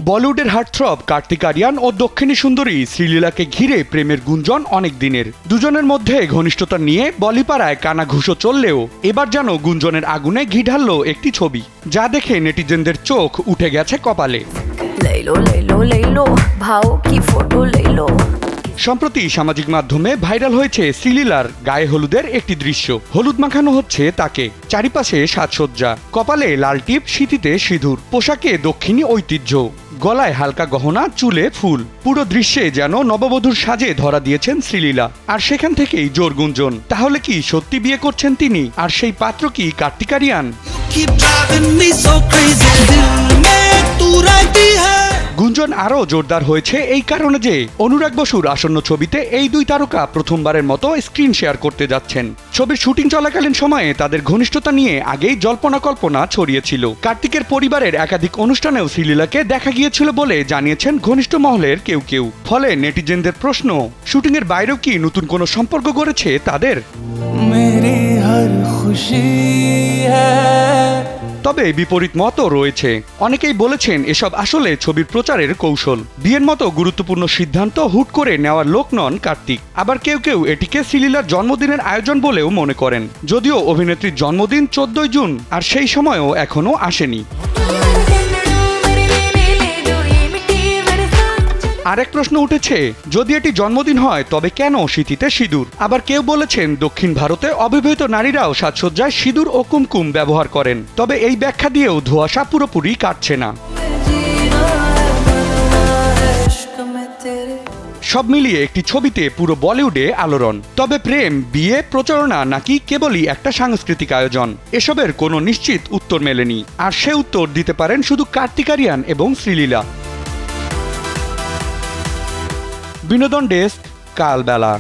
বলিউডের হার্টথ্রব কার্তিক আরিয়ান ও দক্ষিণী সুন্দরী শ্রীলীলাকে ঘিরে প্রেমের গুঞ্জন অনেক দিনের। দুজনের মধ্যে ঘনিষ্ঠতা নিয়ে বলিপাড়ায় কানাঘুষো চললেও এবার যেন গুঞ্জনের আগুনে ঘি ঢাললো একটি ছবি, যা দেখে নেটিজেনদের চোখ উঠে গেছে কপালে। সম্প্রতি সামাজিক মাধ্যমে ভাইরাল হয়েছে শ্রীলীলার গায়ে হলুদের একটি দৃশ্য। হলুদ মাখানো হচ্ছে তাকে, চারিপাশে সাজসজ্জা, কপালে লাল টিপ, সিঁথিতে সিঁদুর, পোশাকে দক্ষিণী ঐতিহ্য, গলায় হালকা গহনা, চুলে ফুল। পুরো দৃশ্যে যেন নববধূর সাজে ধরা দিয়েছেন শ্রীলীলা। আর সেখান থেকেই জোর গুঞ্জন, তাহলে কি সত্যি বিয়ে করছেন তিনি? আর সেই পাত্র কি কার্তিক আরিয়ান? গুঞ্জন আরও জোরদার হয়েছে এই কারণে যে অনুরাগ বসুর আসন্ন ছবিতে এই দুই তারকা প্রথমবারের মতো স্ক্রিন শেয়ার করতে যাচ্ছেন। ছবির শুটিং চলাকালীন সময়ে তাদের ঘনিষ্ঠতা নিয়ে আগেই জল্পনা কল্পনা ছড়িয়েছিল। কার্তিকের পরিবারের একাধিক অনুষ্ঠানেও শ্রীলীলাকে দেখা গিয়েছিল বলে জানিয়েছেন ঘনিষ্ঠ মহলের কেউ কেউ। ফলে নেটিজেনদের প্রশ্ন, শুটিংয়ের বাইরেও কি নতুন কোনো সম্পর্ক গড়েছে তাদের? তবে বিপরীত মতও রয়েছে। অনেকেই বলেছেন এসব আসলে ছবির প্রচারের কৌশল। বিয়ের মতো গুরুত্বপূর্ণ সিদ্ধান্ত হুট করে নেওয়ার লোক নন কার্তিক। আবার কেউ কেউ এটিকে শ্রীলীলার জন্মদিনের আয়োজন বলেও মনে করেন, যদিও অভিনেত্রীর জন্মদিন 14 জুন, আর সেই সময়ও এখনও আসেনি। আরেক প্রশ্ন উঠেছে, যদি এটি জন্মদিন হয় তবে কেন সিঁথিতে সিঁদুর? আবার কেউ বলেছেন দক্ষিণ ভারতে অবিবাহিত নারীরাও সাজসজ্জায় সিঁদুর ও কুমকুম ব্যবহার করেন। তবে এই ব্যাখ্যা দিয়েও ধোঁয়াশা পুরোপুরি কাটছে না। সব মিলিয়ে একটি ছবিতে পুরো বলিউডে আলোড়ন। তবে প্রেম, বিয়ে, প্রচারণা নাকি কেবলই একটা সাংস্কৃতিক আয়োজন, এসবের কোনো নিশ্চিত উত্তর মেলেনি। আর সে উত্তর দিতে পারেন শুধু কার্তিক আরিয়ান এবং শ্রীলীলা। বিনোদন ডেস্ক, কালবেলা।